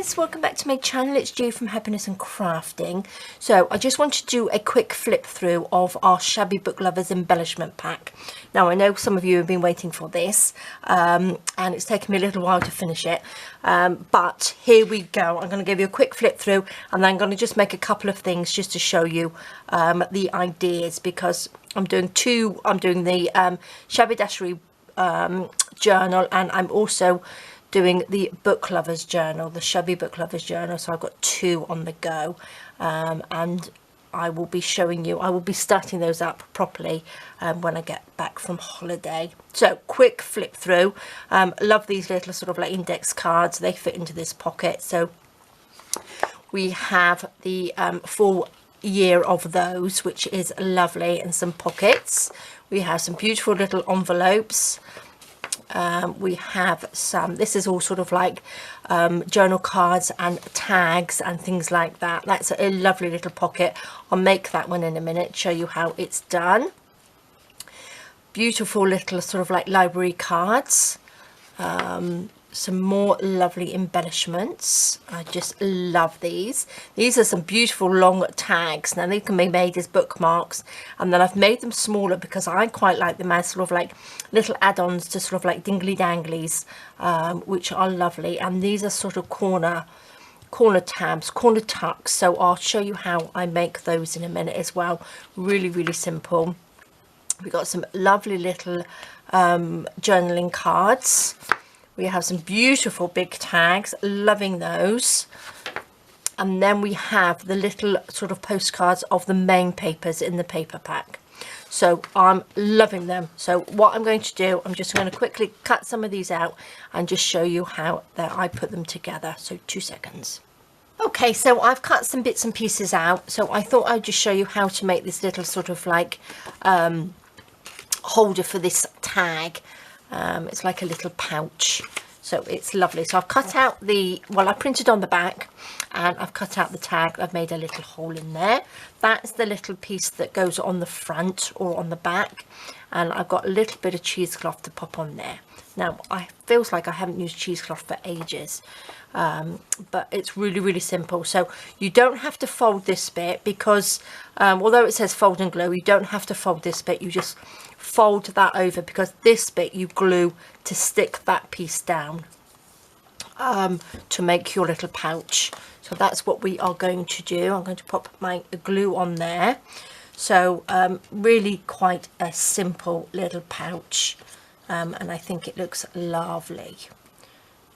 guys, welcome back to my channel. It's Ju from Happiness and Crafting. So I just wanted to do a quick flip through of our Shabby Book Lovers embellishment pack. Now I know some of you have been waiting for this and it's taken me a little while to finish it, but here we go. I'm going to give you a quick flip through and then I'm going to just make a couple of things just to show you the ideas, because I'm doing the Shabby Dashery journal, and I'm also doing the book lovers journal, the Shabby book lovers journal. So I've got two on the go, and I will be showing you, I will be starting those up properly when I get back from holiday. So quick flip through. Love these little sort of like index cards. They fit into this pocket. So we have the full year of those, which is lovely, and some pockets. We have some beautiful little envelopes. We have some, this is all sort of like journal cards and tags and things like that. That's a lovely little pocket. I'll make that one in a minute, show you how it's done. Beautiful little sort of like library cards. Some more lovely embellishments. I just love these. These are some beautiful long tags. Now they can be made as bookmarks, and then I've made them smaller because I quite like them as sort of like little add-ons to sort of like dingly danglies, which are lovely. And these are sort of corner tabs, corner tucks. So I'll show you how I make those in a minute as well. Really simple. We've got some lovely little journaling cards. We have some beautiful big tags, loving those. And then we have the little sort of postcards of the main papers in the paper pack. So I'm loving them. So what I'm going to do, I'm just going to quickly cut some of these out and just show you how I put them together. So 2 seconds. Okay, so I've cut some bits and pieces out. So I thought I'd just show you how to make this little sort of like holder for this tag. It's like a little pouch, so it's lovely. So I've cut out the, well, I printed on the back and I've cut out the tag. I've made a little hole in there. That's the little piece that goes on the front or on the back, and I've got a little bit of cheesecloth to pop on there. Now I feels like I haven't used cheesecloth for ages, but it's really simple. So you don't have to fold this bit, because although it says fold and glue, you don't have to fold this bit. You just fold that over, because this bit you glue to stick that piece down to make your little pouch. So that's what we are going to do. I'm going to pop my glue on there. So really quite a simple little pouch, and I think it looks lovely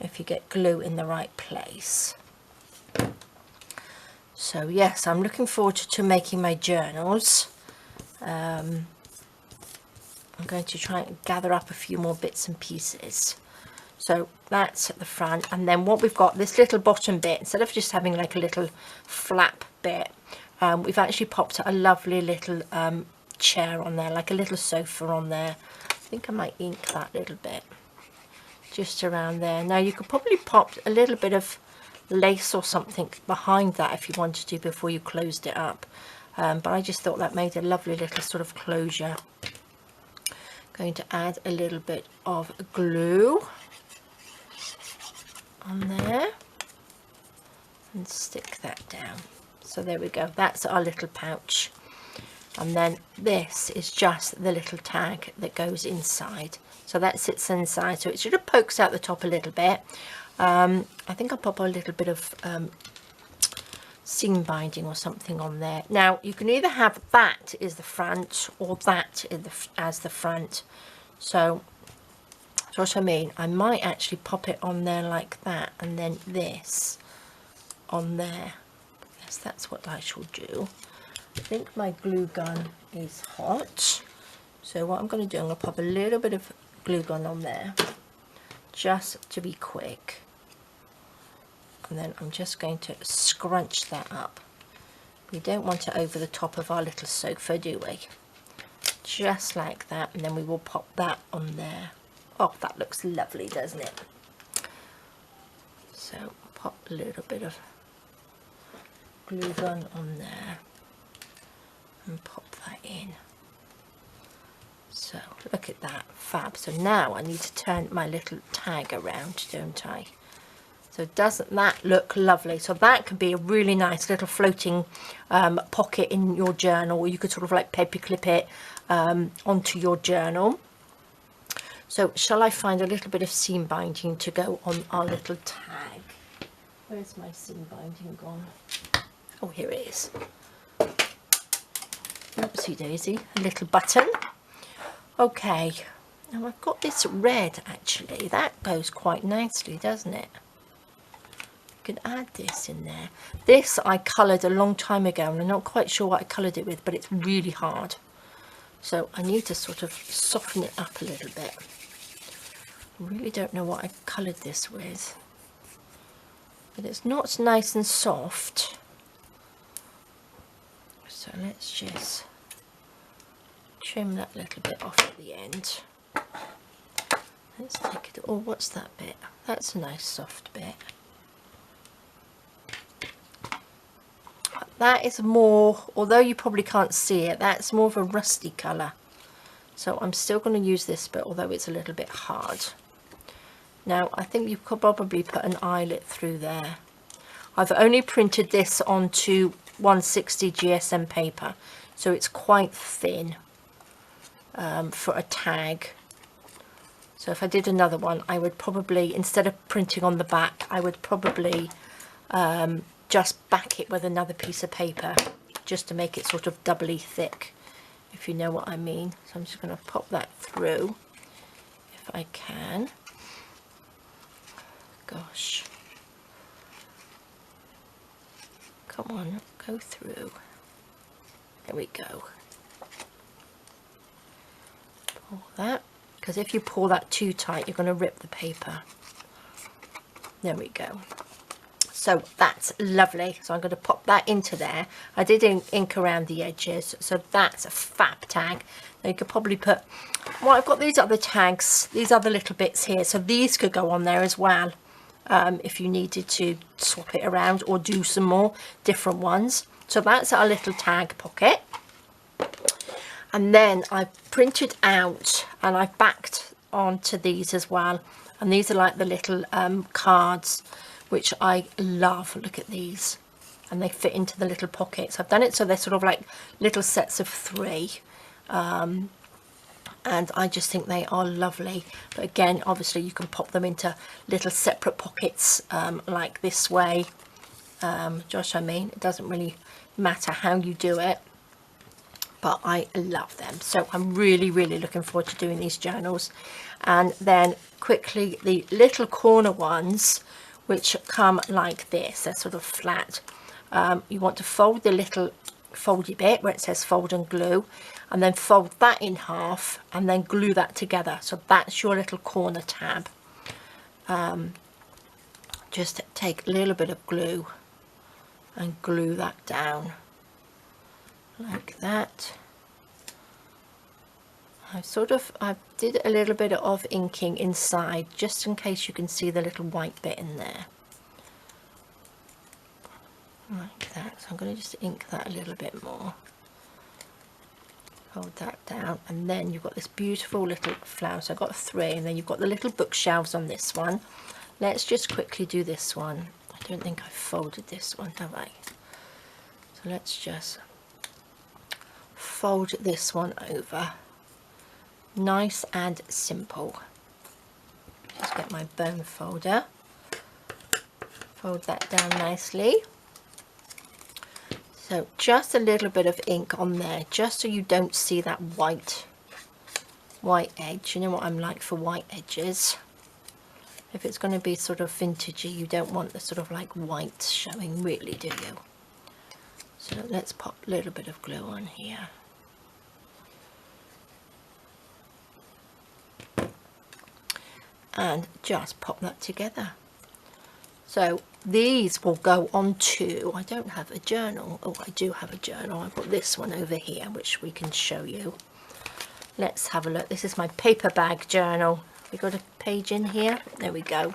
if you get glue in the right place. So yes, I'm looking forward to making my journals. I'm going to try and gather up a few more bits and pieces. So that's at the front, and then what we've got, this little bottom bit, instead of just having like a little flap bit, we've actually popped a lovely little chair on there, like a little sofa on there. I think I might ink that little bit just around there. Now you could probably pop a little bit of lace or something behind that if you wanted to before you closed it up, but I just thought that made a lovely little sort of closure. Going to add a little bit of glue on there and stick that down. So there we go, that's our little pouch. And then this is just the little tag that goes inside. So that sits inside, so it sort of pokes out the top a little bit. I think I'll pop a little bit of seam binding or something on there. Now you can either have that is the front or that as the front. So that's what I mean. I might actually pop it on there like that, and then this on there. Yes, that's what I shall do. I think my glue gun is hot, so what I'm going to do, I'm going to pop a little bit of glue gun on there just to be quick, and then I'm just going to scrunch that up. We don't want it over the top of our little sofa, do we? Just like that, and then we will pop that on there. Oh, that looks lovely, doesn't it? So pop a little bit of glue gun on there and pop that in. So look at that, fab. So now I need to turn my little tag around, don't I? So doesn't that look lovely? So that could be a really nice little floating pocket in your journal, or you could sort of like paper clip it onto your journal. So shall I find a little bit of seam binding to go on our little tag? Where's my seam binding gone? Oh, here it is. Oopsie daisy, a little button. Okay, now I've got this red actually. That goes quite nicely, doesn't it? You could add this in there. This I coloured a long time ago and I'm not quite sure what I coloured it with, but it's really hard. So I need to sort of soften it up a little bit. I really don't know what I coloured this with. But it's not nice and soft. So let's just trim that little bit off at the end. Let's take it. Oh, what's that bit? That's a nice soft bit. That is more, although you probably can't see it, that's more of a rusty colour. So I'm still going to use this bit, although it's a little bit hard. Now I think you could probably put an eyelet through there. I've only printed this onto 160 GSM paper, so it's quite thin for a tag. So if I did another one, I would probably, instead of printing on the back, I would probably just back it with another piece of paper, just to make it sort of doubly thick, if you know what I mean. So I'm just going to pop that through if I can. Gosh, come on, go through. There we go. Pull that, because if you pull that too tight, you're going to rip the paper. There we go. So that's lovely. So I'm going to pop that into there. I did ink around the edges, so that's a fab tag. Now you could probably put, well, I've got these other tags, these other little bits here, so these could go on there as well. If you needed to swap it around or do some more different ones. So that's our little tag pocket. And then I printed out and I backed onto these as well. And these are like the little cards, which I love. Look at these. And they fit into the little pockets. I've done it so they're sort of like little sets of 3. And I just think they are lovely. But again, obviously you can pop them into little separate pockets like this way. Josh, I mean, it doesn't really matter how you do it, but I love them. So I'm really, really looking forward to doing these journals. And then quickly, the little corner ones, which come like this, they're sort of flat. You want to fold the little foldy bit where it says fold and glue, and then fold that in half and then glue that together. So that's your little corner tab. Just take a little bit of glue and glue that down like that. I did a little bit of inking inside just in case you can see the little white bit in there. Like that. So I'm going to just ink that a little bit more. Hold that down, and then you've got this beautiful little flower. So I've got 3, and then you've got the little bookshelves on this one. Let's just quickly do this one. I don't think I folded this one, have I? So let's just fold this one over. Nice and simple. Just get my bone folder. Fold that down nicely. So just a little bit of ink on there, just so you don't see that white edge. You know what I'm like for white edges. If it's going to be sort of vintagey, you don't want the sort of like white showing, really, do you? So let's pop a little bit of glue on here. And just pop that together. So these will go on to, I don't have a journal. Oh, I do have a journal. I've got this one over here, which we can show you. Let's have a look. This is my paper bag journal. We got a page in here. There we go.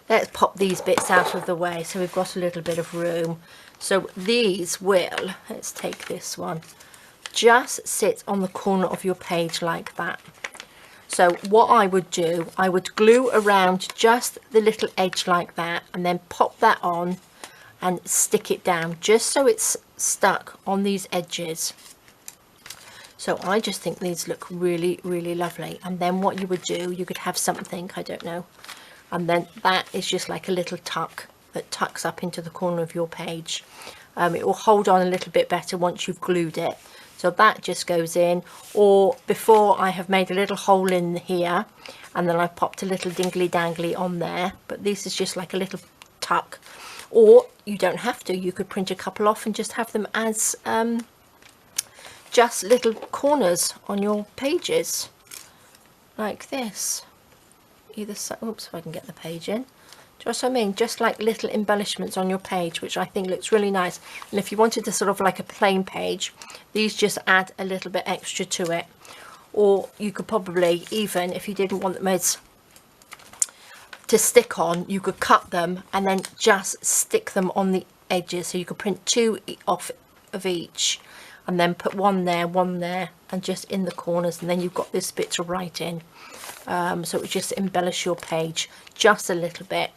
Let's pop these bits out of the way so we've got a little bit of room. So these will, let's take this one, just sit on the corner of your page like that. So what I would do, I would glue around just the little edge like that, and then pop that on and stick it down just so it's stuck on these edges. So I just think these look really, really lovely. And then what you would do, you could have something, I don't know, and then that is just like a little tuck that tucks up into the corner of your page. It will hold on a little bit better once you've glued it. So that just goes in, or before I have made a little hole in here and then I've popped a little dingly dangly on there, but this is just like a little tuck. Or you don't have to, you could print a couple off and just have them as just little corners on your pages like this. Either side. Oops, if I can get the page in. Just what I mean, just like little embellishments on your page, which I think looks really nice. And if you wanted to sort of like a plain page, these just add a little bit extra to it. Or you could probably, even if you didn't want them as to stick on, you could cut them and then just stick them on the edges. So you could print 2 off of each and then put one there and just in the corners, and then you've got this bit to write in. So it would just embellish your page just a little bit.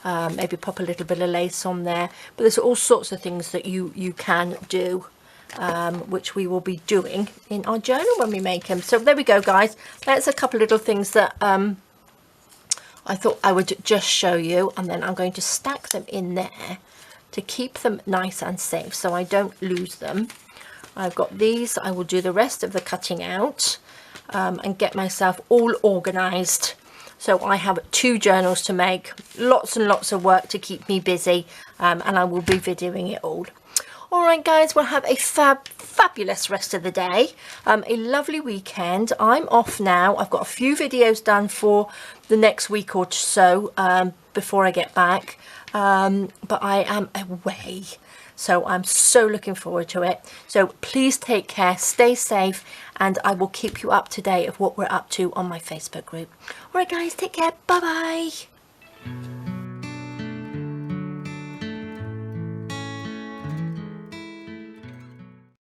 Maybe pop a little bit of lace on there, but there's all sorts of things that you can do, which we will be doing in our journal when we make them. So there we go, guys. That's a couple little things that I thought I would just show you, and then I'm going to stack them in there to keep them nice and safe so I don't lose them. I've got these. I will do the rest of the cutting out and get myself all organized. So I have 2 journals to make, lots and lots of work to keep me busy, and I will be videoing it all. All right, guys, we'll have a fabulous rest of the day, a lovely weekend. I'm off now. I've got a few videos done for the next week or so before I get back, but I am away. So I'm so looking forward to it. So please take care, stay safe, and I will keep you up to date of what we're up to on my Facebook group. All right, guys, take care. Bye-bye.